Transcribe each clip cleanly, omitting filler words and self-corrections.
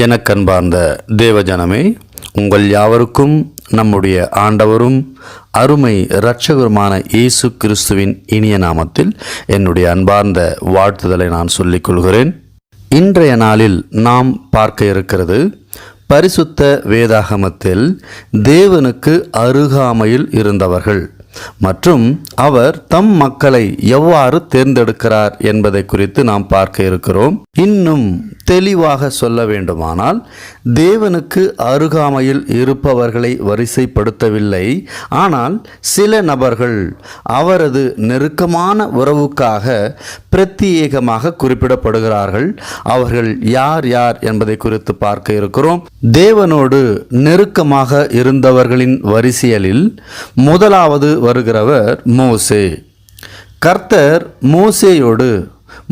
எனக்கன்பார்ந்த தேவஜனமே, உங்கள் யாவருக்கும் நம்முடைய ஆண்டவரும் அருமை இரட்சகருமான இயேசு கிறிஸ்துவின் இனிய நாமத்தில் என்னுடைய அன்பார்ந்த வாழ்த்துதலை நான் சொல்லிக் கொள்கிறேன். இன்றைய நாளில் நாம் பார்க்க இருக்கிறது, பரிசுத்த வேதாகமத்தில் தேவனுக்கு அருகாமையில் இருந்தவர்கள் மற்றும் அவர் தம் மக்களை எவ்வாறு தேர்ந்தெடுக்கிறார் என்பதை குறித்து நாம் பார்க்க இருக்கிறோம். இன்னும் தெளிவாக சொல்ல வேண்டுமானால், தேவனுக்கு அருகாமையில் இருப்பவர்களை வரிசைப்படுத்தவில்லை. ஆனால் சில நபர்கள் அவரது நெருக்கமான உறவுக்காக பிரத்யேகமாக குறிப்பிடப்படுகிறார்கள். அவர்கள் யார் யார் என்பதை குறித்து பார்க்க இருக்கிறோம். தேவனோடு நெருக்கமாக இருந்தவர்களின் வரிசையில் முதலாவது வருகிறவர் மோசே. கர்த்தர் மோசேயோடு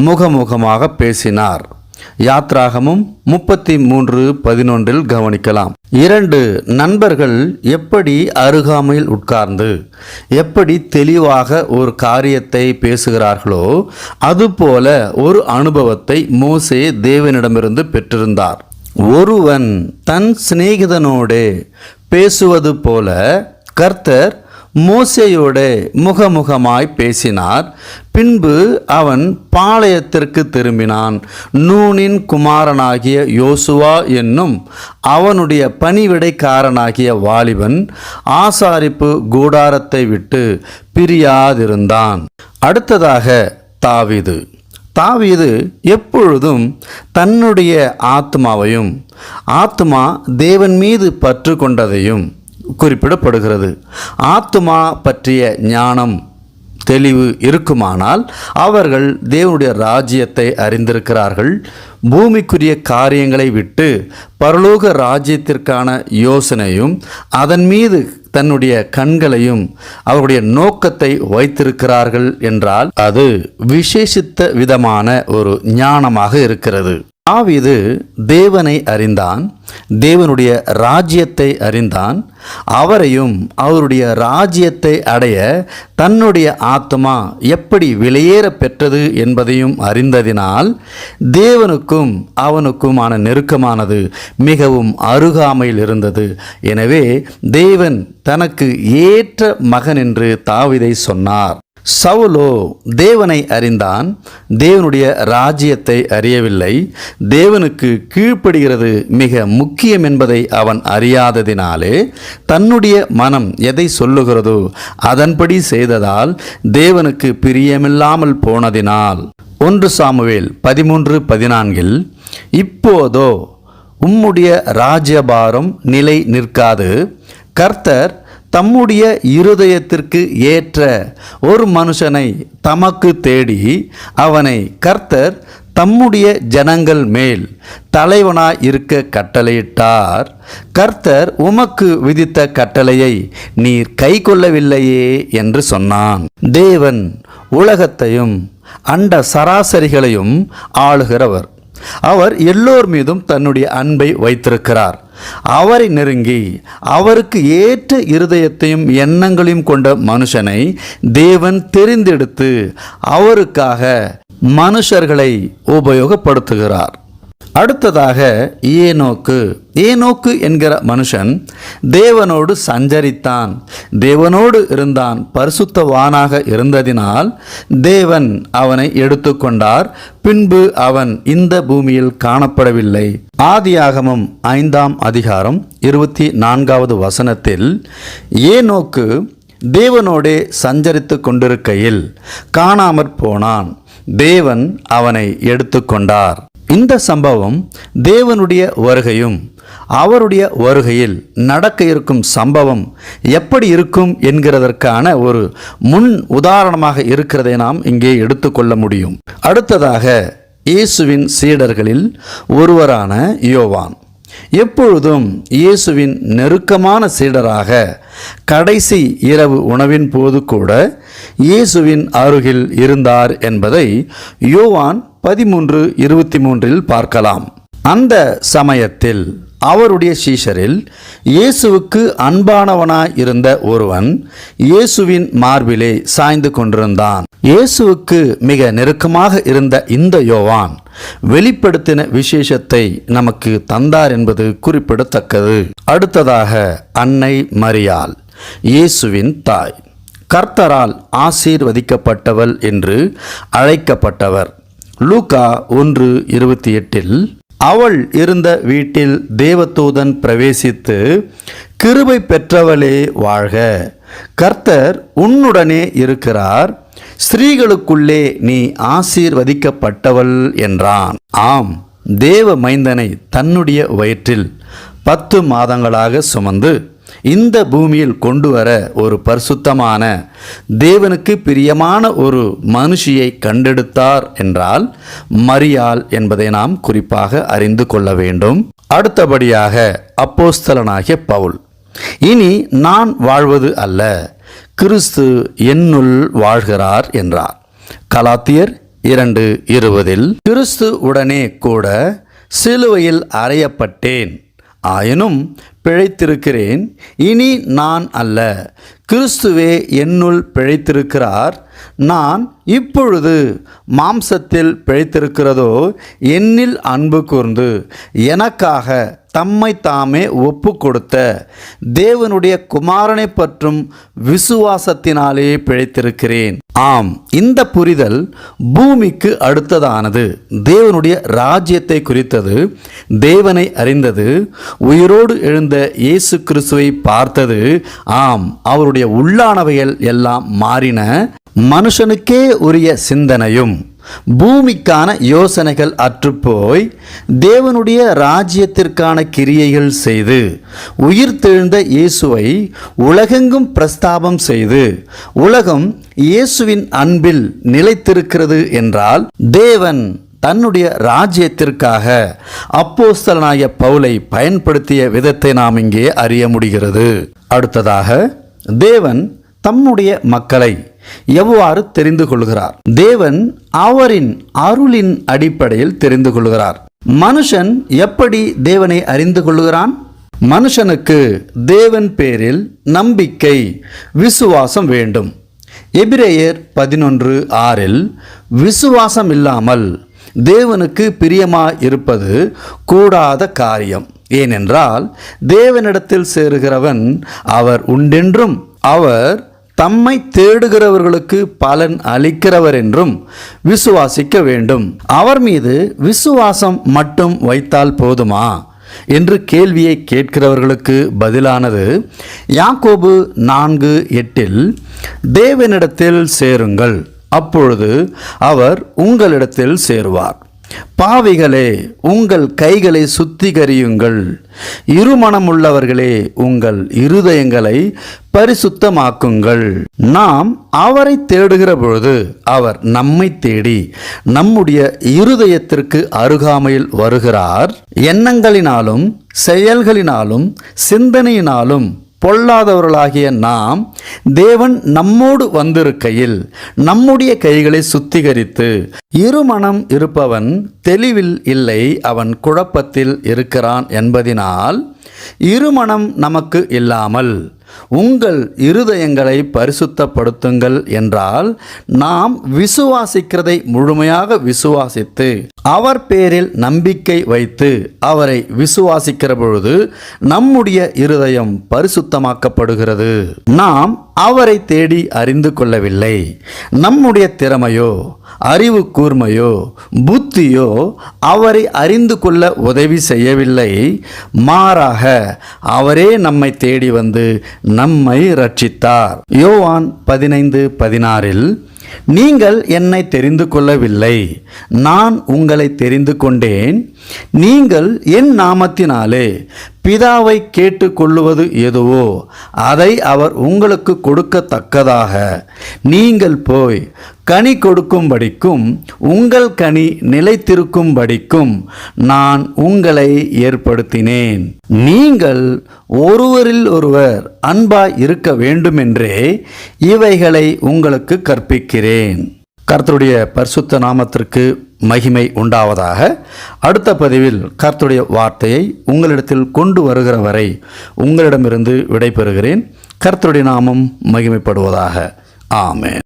முகமுகமாக பேசினார். யாத்ராகமும் 33:11 கவனிக்கலாம். இரண்டு நண்பர்கள் எப்படி அருகாமையில் உட்கார்ந்து எப்படி தெளிவாக ஒரு காரியத்தை பேசுகிறார்களோ அதுபோல ஒரு அனுபவத்தை மோசே தேவனிடமிருந்து பெற்றிருந்தார். ஒருவன் தன் சிநேகிதனோடு பேசுவது போல கர்த்தர் மோசேயோடு முகமுகமாய் பேசினார். பின்பு அவன் பாளையத்திற்கு திரும்பினான். நூனின் குமாரனாகிய யோசுவா என்னும் அவனுடைய பணிவிடைக்காரனாகிய வாலிபன் ஆசாரிப்பு கூடாரத்தை விட்டு பிரியாதிருந்தான். அடுத்ததாக தாவீது எப்பொழுதும் தன்னுடைய ஆத்மாவையும் ஆத்மா தேவன் மீது பற்று கொண்டதையும் குறிப்பிடப்படுகிறது. ஆத்மா பற்றிய ஞானம் தெளிவு இருக்குமானால் அவர்கள் தேவனுடைய ராஜ்யத்தை அறிந்திருக்கிறார்கள். பூமிக்குரிய காரியங்களை விட்டு பரலோக ராஜ்யத்திற்கான யோசனையும் அதன் மீது தன்னுடைய கண்களையும் அவருடைய நோக்கத்தை வைத்திருக்கிறார்கள் என்றால் அது விசேஷித்த விதமான ஒரு ஞானமாக இருக்கிறது. தாவீது தேவனை அறிந்தான், தேவனுடைய ராஜ்யத்தை அறிந்தான். அவரையும் அவருடைய ராஜ்யத்தை அடைய தன்னுடைய ஆத்மா எப்படி விலையேற பெற்றது என்பதையும் அறிந்ததினால் தேவனுக்கும் அவனுக்குமான நெருக்கமானது மிகவும் அருகாமையில் இருந்தது. எனவே தேவன் தனக்கு ஏற்ற மகன் என்று தாவீதை சொன்னார். சவுலோ தேவனை அறிந்தான், தேவனுடைய ராஜ்யத்தை அறியவில்லை. தேவனுக்கு கீழ்ப்படுகிறது மிக முக்கியம் என்பதை அவன் அறியாததினாலே தன்னுடைய மனம் எதை சொல்லுகிறதோ அதன்படி செய்ததால் தேவனுக்கு பிரியமில்லாமல் போனதினால் 1 சாமுவேல் 13:14 இப்போதோ உம்முடைய ராஜ்யபாரம் நிலை நிற்காது, கர்த்தர் தம்முடைய இருதயத்திற்கு ஏற்ற ஒரு மனுஷனை தமக்கு தேடி அவனை கர்த்தர் தம்முடைய ஜனங்கள் மேல் தலைவனாய் இருக்க கட்டளையிட்டார். கர்த்தர் உமக்கு விதித்த கட்டளையை நீர் கை கொள்ளவில்லையே என்று சொன்னான். தேவன் உலகத்தையும் அண்ட சராசரிகளையும் ஆளுகிறவர். அவர் எல்லோர் மீதும் தன்னுடைய அன்பை வைத்திருக்கிறார். அவரை நெருங்கி அவருக்கு ஏற்ற இருதயத்தையும் எண்ணங்களையும் கொண்ட மனுஷனை தேவன் தெரிந்தெடுத்து அவருக்காக மனுஷர்களை உபயோகப்படுத்துகிறார். அடுத்ததாக ஏனோக்கு என்கிற மனுஷன் தேவனோடு சஞ்சரித்தான், தேவனோடு இருந்தான், பரிசுத்தவானாக இருந்ததினால் தேவன் அவனை எடுத்துக்கொண்டார். பின்பு அவன் இந்த பூமியில் காணப்படவில்லை. ஆதியாகமம் 5:24 ஏனோக்கு தேவனோடே சஞ்சரித்து கொண்டிருக்கையில் காணாமற் போனான், தேவன் அவனை எடுத்துக்கொண்டார். இந்த சம்பவம் தேவனுடைய வருகையும் அவருடைய வருகையில் நடக்க இருக்கும் சம்பவம் எப்படி இருக்கும் என்கிறதற்கான ஒரு முன் உதாரணமாக இருக்கிறதை நாம் இங்கே எடுத்துக்கொள்ள முடியும். அடுத்ததாக இயேசுவின் சீடர்களில் ஒருவரான யோவான் எப்பொழுதும் இயேசுவின் நெருக்கமான சீடராக கடைசி இரவு உணவின் போது கூட இயேசுவின் அருகில் இருந்தார் என்பதை யோவான் 13:23 பார்க்கலாம். அந்த சமயத்தில் அவருடைய சீஷரில் இயேசுவுக்கு அன்பானவனாய் இருந்த ஒருவன் இயேசுவின் மார்பிலே சாய்ந்து கொண்டிருந்தான். இயேசுவுக்கு மிக நெருக்கமாக இருந்த இந்த யோவான் வெளிப்படுத்தின விசேஷத்தை நமக்கு தந்தார் என்பது குறிப்பிடத்தக்கது. அடுத்ததாக அன்னை மரியாள், இயேசுவின் தாய், கர்த்தரால் ஆசீர்வதிக்கப்பட்டவள் என்று அழைக்கப்பட்டவர். லூக்கா 1:28 அவள் இருந்த வீட்டில் தேவதூதன் பிரவேசித்து, கிருபை பெற்றவளே வாழ்க, கர்த்தர் உன்னுடனே இருக்கிறார், ஸ்திரீகளுக்குள்ளே நீ ஆசீர்வதிக்கப்பட்டவள் என்றான். ஆம், தேவ மைந்தனை தன்னுடைய வயிற்றில் 10 மாதங்களாக சுமந்து இந்த பூமியில் கொண்டு வர ஒரு பரிசுத்தமான தேவனுக்கு பிரியமான ஒரு மனுஷியை கண்டெடுத்தார் என்றால் மரியாள் என்பதை நாம் குறிப்பாக அறிந்து கொள்ள வேண்டும். அடுத்தபடியாக அப்போஸ்தலனாகிய பவுல், இனி நான் வாழ்வது அல்ல, கிறிஸ்து என்னுள் வாழ்கிறார் என்றார். கலாத்தியர் 2:20 கிறிஸ்து உடனே கூட சிலுவையில் அறையப்பட்டேன், ஆயினும் பிழைத்திருக்கிறேன், இனி நான் அல்ல, கிறிஸ்துவே என்னுள் பிழைத்திருக்கிறார், நான் இப்பொழுது மாம்சத்தில் பிழைத்திருக்கிறதோ என்னில் அன்பு கூர்ந்து எனக்காக தம்மை தாமே ஒப்பு கொடுத்த தேவனுடைய குமாரனை பற்றும் விசுவாசத்தினாலே பிழைத்திருக்கிறேன். ஆம், இந்த புரிதல் பூமிக்கு அடுத்ததானது. தேவனுடைய ராஜ்யத்தை குறித்தது, தேவனை அறிந்தது, உயிரோடு எழுந்த இயேசு கிறிஸ்துவை பார்த்தது. ஆம், அவருடைய உள்ளானவைகள் எல்லாம் மாறின. மனுஷனுக்கே உரிய சிந்தனையும் பூமிக்கான யோசனைகள் அற்றுப்போய் தேவனுடைய ராஜ்யத்திற்கான கிரியைகள் செய்து உயிர்த்தெழுந்த இயேசுவை உலகெங்கும் பிரஸ்தாபம் செய்து உலகம் இயேசுவின் அன்பில் நிலைத்திருக்கிறது என்றால் தேவன் தன்னுடைய ராஜ்யத்திற்காக அப்போஸ்தலனாகிய பவுலை பயன்படுத்திய விதத்தை நாம் இங்கே அறிய முடிகிறது. அடுத்ததாக தேவன் தம்முடைய மக்களை எவ்வாறு தெரிந்து கொள்கிறார்? தேவன் அவரின் அருளின் அடிப்படையில் தெரிந்து கொள்கிறார். மனுஷன் எப்படி தேவனை அறிந்து கொள்கிறான்? மனுஷனுக்கு தேவன் பேரில் நம்பிக்கை, விசுவாசம் வேண்டும். எபிரேயர் 11:6 விசுவாசம் இல்லாமல் தேவனுக்கு பிரியமாயிருப்பது கூடாத காரியம். ஏனென்றால் தேவனிடத்தில் சேருகிறவன் அவர் உண்டென்றும் அவர் தம்மை தேடுகிறவர்களுக்கு பலன் அளிக்கிறவர் என்றும் விசுவாசிக்க வேண்டும். அவர் மீது விசுவாசம் மட்டும் வைத்தால் போதுமா என்று கேள்வியை கேட்கிறவர்களுக்கு பதிலானது யாக்கோபு 4:8 தேவனிடத்தில் சேருங்கள், அப்பொழுது அவர் உங்களிடத்தில் சேருவார். பாவிகளே, உங்கள் கைகளை சுத்திகரியுங்கள், இருமனமுள்ளவர்களே, உங்கள் இருதயங்களை பரிசுத்தமாக்குங்கள். நாம் அவரை தேடுகிற பொழுது அவர் நம்மை தேடி நம்முடைய இருதயத்திற்கு அருகாமையில் வருகிறார். எண்ணங்களினாலும் செயல்களினாலும் சிந்தனையினாலும் பொல்லாதவர்களாகிய நாம் தேவன் நம்மோடு வந்திருக்கையில் நம்முடைய கைகளை சுத்திகரித்து, இருமனம் இருப்பவன் தெளிவில் இல்லை, அவன் குழப்பத்தில் இருக்கிறான் என்பதினால் இருமனம் நமக்கு இல்லாமல் உங்கள் இருதயங்களை பரிசுத்தப்படுத்துங்கள் என்றால் நாம் விசுவாசிக்கிறதை முழுமையாக விசுவாசித்து அவர் பேரில் நம்பிக்கை வைத்து அவரை விசுவாசிக்கிற பொழுது நம்முடைய இருதயம் பரிசுத்தமாக்கப்படுகிறது. நாம் அவரை தேடி அறிந்து கொள்ளவில்லை. நம்முடைய திறமையோ அறிவு கூர்மையோ புத்தியோ அவரை அறிந்து கொள்ள உதவி செய்யவில்லை. மாறாக அவரே நம்மை தேடி வந்து நம்மை ரட்சித்தார். யோவான் 15:16 நீங்கள் என்னை தெரிந்து கொள்ளவில்லை, நான் உங்களை தெரிந்து கொண்டேன். நீங்கள் என் நாமத்தினாலே பிதாவை கேட்டுக்கொள்ளுவது எதுவோ அதை அவர் உங்களுக்கு கொடுக்கத்தக்கதாக நீங்கள் போய் கனி கொடுக்கும்படிக்கும் உங்கள் கனி நிலைத்திருக்கும்படிக்கும் நான் உங்களை ஏற்படுத்தினேன். நீங்கள் ஒருவரில் ஒருவர் அன்பாய் இருக்க வேண்டுமென்றே இவைகளை உங்களுக்கு கற்பிக்கிறேன். கர்த்தருடைய பரிசுத்த நாமத்திற்கு மகிமை உண்டாவதாக. அடுத்த பதிவில் கர்த்தருடைய வார்த்தையை உங்களிடத்தில் கொண்டு வருகிற வரை உங்களிடமிருந்து விடைபெறுகிறேன். கர்த்தருடைய நாமம் மகிமைப்படுவதாக. ஆமென்.